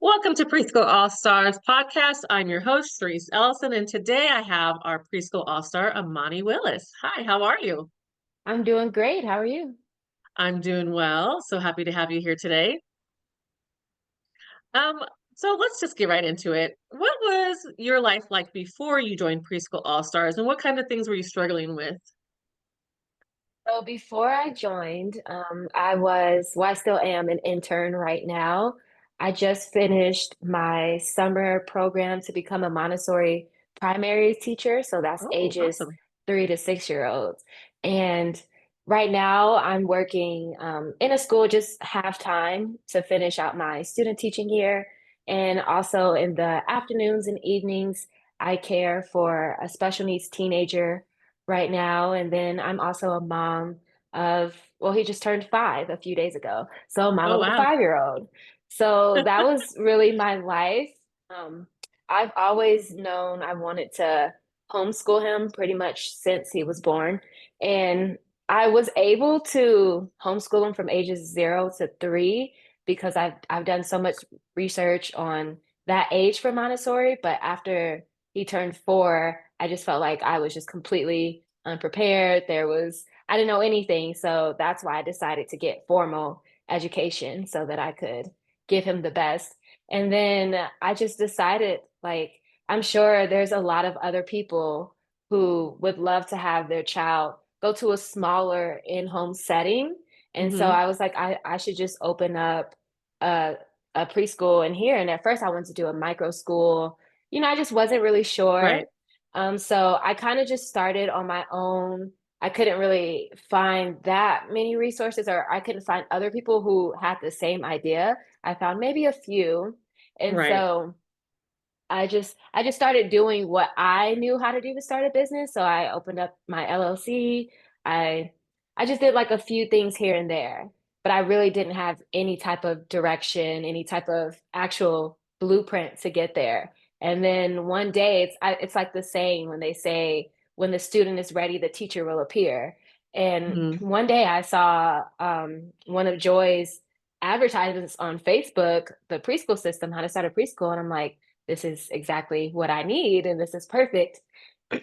Welcome to Preschool All Stars podcast. I'm your host, Therese Ellison, and today I have our Preschool All Star, Amani Willis. Hi, how are you? I'm doing great. How are you? I'm doing well. So happy to have you here today. Um, so let's just get right into it. What was your life like before you joined Preschool All Stars, and what kind of things were you struggling with? So before I joined, I still am an intern right now. I just finished my summer program to become a Montessori primary teacher. So that's Oh, ages awesome. 3 to 6 year olds. And right now I'm working in a school just half time to finish out my student teaching year. And also in the afternoons and evenings, I care for a special needs teenager right now. And then I'm also a mom well, he just turned 5 a few days ago. So a mom Oh, of a wow. 5 year old. So that was really my life. Um, I've always known I wanted to homeschool him pretty much since he was born. And I was able to homeschool him from ages 0 to 3 because I've done so much research on that age for Montessori. But after he turned 4, I just felt like I was just completely unprepared. I didn't know anything. So that's why I decided to get formal education so that I could give him the best. And then I just decided, like, I'm sure there's a lot of other people who would love to have their child go to a smaller in-home setting. And so Hmm. I was like, I should just open up a, a preschool in here. And at first I wanted to do a micro school. I just wasn't really sure. Right. So I kind of just started on my own. I couldn't really find that many resources, or I couldn't find other people who had the same idea. I found maybe a few. And Right. so I just started doing what I knew how to do to start a business. So I opened up my LLC. I I just did like a few things here and there, but I really didn't have any type of direction, any type of actual blueprint to get there. And then one day it's like the saying when they say when the student is ready, the teacher will appear. And Hmm. one day I saw one of Joy's advertisements on Facebook, the preschool system, how to start a preschool, and I'm like, this is exactly what I need and this is perfect.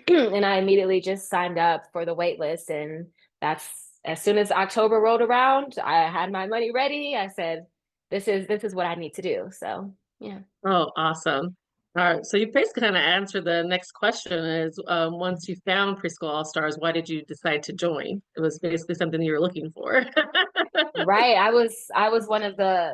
And I immediately just signed up for the wait list. And that's as soon as October rolled around, I had my money ready. I said, this is what I need to do. So yeah. Oh, awesome. All right. So you basically kind of answered the next question is once you found Preschool All Stars, why did you decide to join? It was basically something you were looking for. Right. I was one of the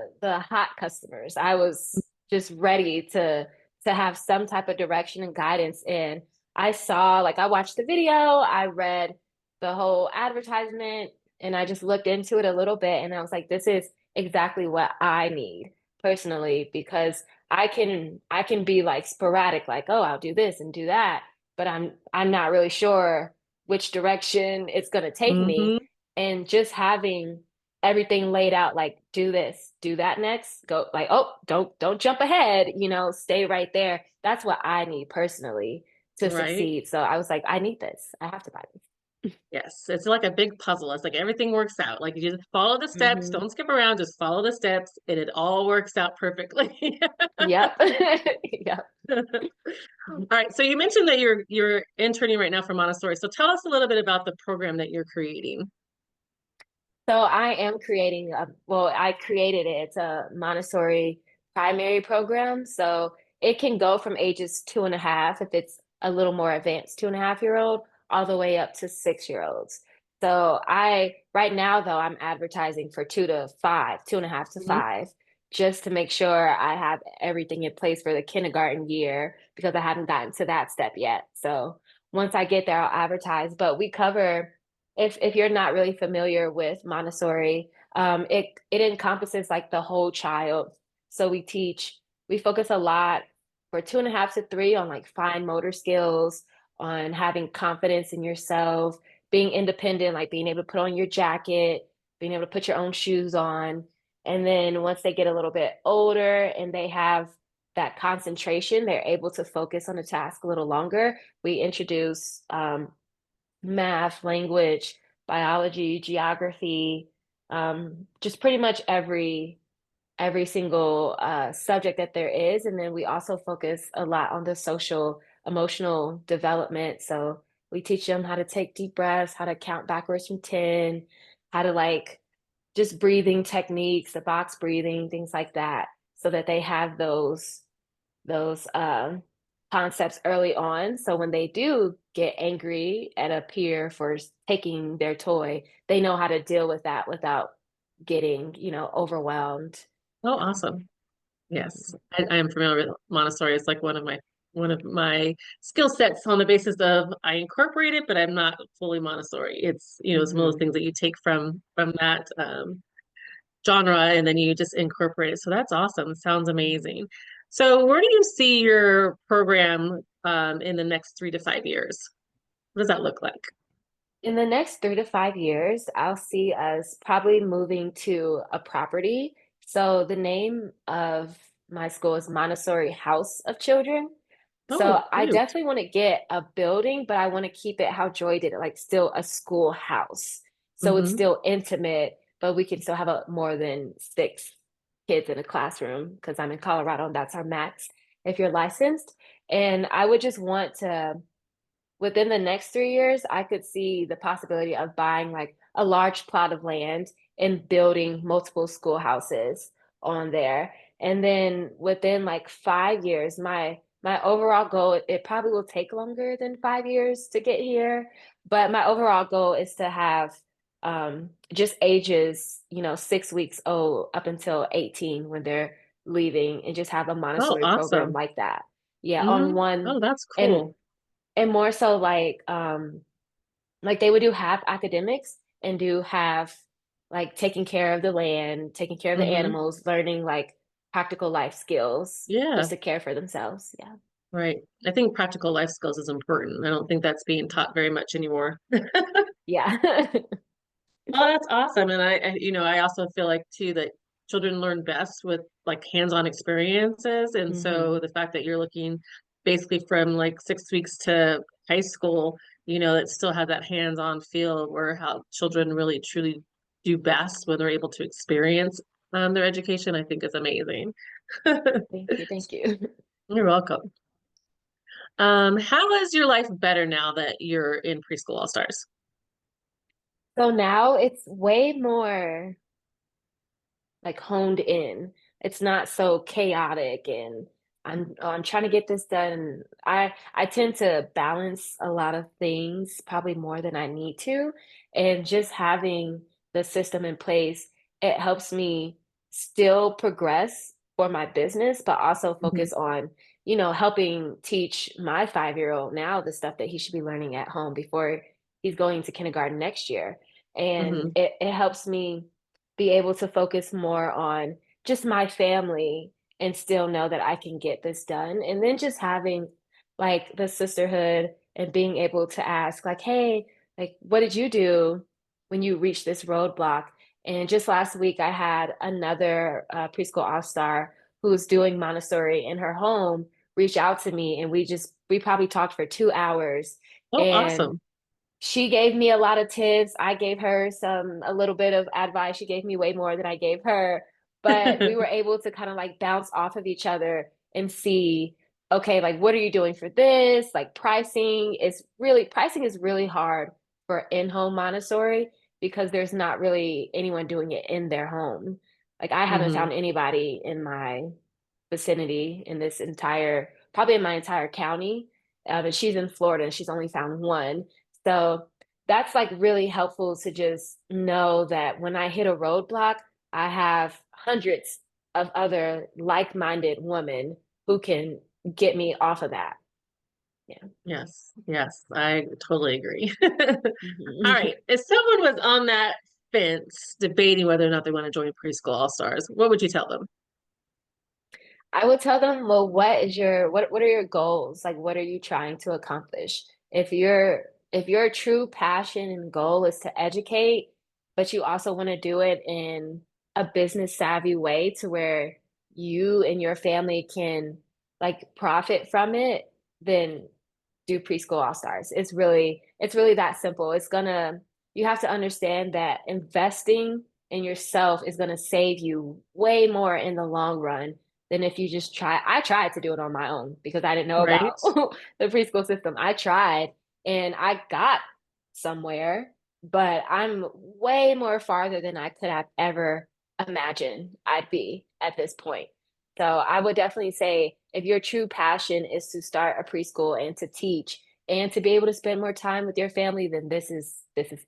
hot customers. I was just ready to have some type of direction and guidance. And I watched the video, I read the whole advertisement, and I just looked into it a little bit, and I was like, this is exactly what I need personally, because I can be like sporadic, like, oh, I'll do this and do that, but I'm not really sure which direction it's gonna take me. Hmm. And just having everything laid out, like, do this, do that next, go, like, oh, don't jump ahead, stay right there. That's what I need personally to Right. succeed. So I was like, I need this, I have to buy this. Yes. It's like a big puzzle. It's like everything works out. Like you just follow the steps, Hmm. don't skip around, just follow the steps, and it all works out perfectly. Yep. Yep. All right. So you mentioned that you're interning right now for Montessori. So tell us a little bit about the program that you're creating. So I am well, I created it. It's a Montessori primary program. So it can go from ages 2.5, if it's a little more advanced 2.5 year old, all the way up to 6 year olds. So right now though, I'm advertising for 2 to 5, 2.5 to Mhm. 5, just to make sure I have everything in place for the kindergarten year because I haven't gotten to that step yet. So once I get there, I'll advertise. But we cover if you're not really familiar with Montessori, it encompasses like the whole child. So we focus a lot for 2.5 to 3 on like fine motor skills, on having confidence in yourself, being independent, like being able to put on your jacket, being able to put your own shoes on. And then once they get a little bit older and they have that concentration, they're able to focus on a task a little longer. We introduce math, language, biology, geography, just pretty much every every single subject that there is. And then we also focus a lot on the social emotional development. So we teach them how to take deep breaths, how to count backwards from 10, how to like just breathing techniques, the box breathing, things like that, so that they have those concepts early on. So when they do get angry at a peer for taking their toy, they know how to deal with that without getting, overwhelmed. Oh, Yeah. awesome. Yes, Mhm. I am familiar with Montessori. It's like one of my skill sets on the basis of I incorporate it, but I'm not fully Montessori. It's, it's one of those Mhm. things that you take from that genre and then you just incorporate it. So that's awesome. Sounds Mhm. amazing. So where do you see your program in the next 3 to 5 years? What does that look like? In the next 3 to 5 years, I'll see us probably moving to a property. So the name of my school is Montessori House of Children. So Oh, I cute. definitely want to get a building, but I want to keep it how Joy did it, like still a schoolhouse. So it's Hmm. still intimate, but we can still have more than 6 kids in a classroom because I'm in Colorado and that's our max if you're licensed. And I would just want to within the next 3 years, I could see the possibility of buying like a large plot of land and building multiple schoolhouses on there. And then within like 5 years, my overall goal, it probably will take longer than 5 years to get here, but my overall goal is to have just ages, 6 weeks old up until 18 when they're leaving and just have a Oh, Montessori program awesome. like that. Yeah, Hmm. on one Oh, that's and cool. and more so like they would do half academics and do half like taking care of the land, taking care of the Hmm. animals, learning like practical life skills Yeah, just to care for themselves. Yeah. right. I think practical life skills is important. I don't think that's being taught very much anymore. Yeah. Oh, that's awesome. And I also feel like too that children learn best with like hands-on experiences. And so Hmm. the fact that you're looking basically from like 6 weeks to high school, that still have that hands-on feel where how children really truly do best when they're able to experience their education, I think is amazing. Thank you. Thank you. You're welcome. How is your life better now that you're in Preschool All Stars? So now it's way more like honed in. It's not so chaotic and I'm trying to get this done. I tend to balance a lot of things probably more than I need to. And just having the system in place, it helps me still progress for my business, but also Hmm. focus on, helping teach my 5-year-old now the stuff that he should be learning at home before he's going to kindergarten next year. And Hmm. it helps me be able to focus more on just my family and still know that I can get this done. And then just having like the sisterhood and being able to ask, like, hey, like, what did you do when you reached this roadblock? And just last week, I had another preschool all star who's doing Montessori in her home reach out to me, and we probably talked for 2 hours. Oh, And awesome. she gave me a lot of tips. I gave her a little bit of advice. She gave me way more than I gave her. But we were able to kind of like bounce off of each other and see, okay, like what are you doing for this? Like pricing is really hard for in-home Montessori because there's not really anyone doing it in their home. Like I haven't Hmm. found anybody in my vicinity in probably in my entire county. And she's in Florida and she's only found one. So that's like really helpful to just know that when I hit a roadblock, I have hundreds of other like-minded women who can get me off of that. Yeah. Yes, yes, I totally agree. All Mhm. right. If someone was on that fence debating whether or not they want to join Preschool All Stars, what would you tell them? I would tell them, well, what are your goals? Like what are you trying to accomplish? If your true passion and goal is to educate, but you also want to do it in a business savvy way to where you and your family can like profit from it, then do preschool all stars. It's really that simple. You have to understand that investing in yourself is going to save you way more in the long run than if you just try. I tried to do it on my own because I didn't know Right? about the preschool system. I tried and I got somewhere, but I'm way more farther than I could have ever imagined I'd be at this point. So I would definitely say if your true passion is to start a preschool and to teach and to be able to spend more time with your family, then this is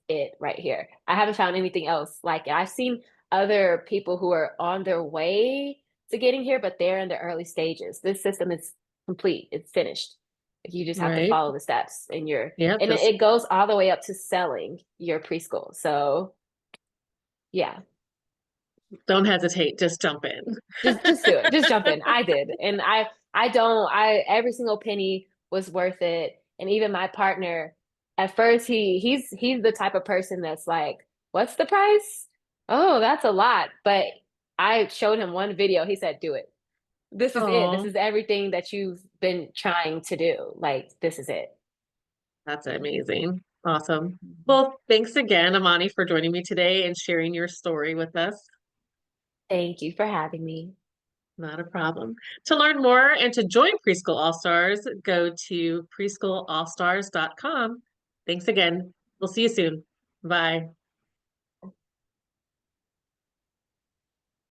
it right here. I haven't found anything else like it. I've seen other people who are on their way to getting here, but they're in the early stages. This system is complete. It's finished. You just have to Right. follow the steps and Yeah, and just it goes all the way up to selling your preschool. So yeah, don't hesitate, just jump in. just do it. Just jump in. I did. And I don't I every single penny was worth it. And even my partner, at first he's the type of person that's like, "What's the price?" "Oh, that's a lot." But I showed him one video. He said, "Do it. This is it. This Oh, is everything that you've been trying to do. Like this is it." that's amazing. Awesome. Well, thanks again, Amani, for joining me today and sharing your story with us. Thank you for having me. Not a problem. To learn more and to join Preschool All Stars, go to preschoolallstars.com. Thanks again. We'll see you soon. Bye.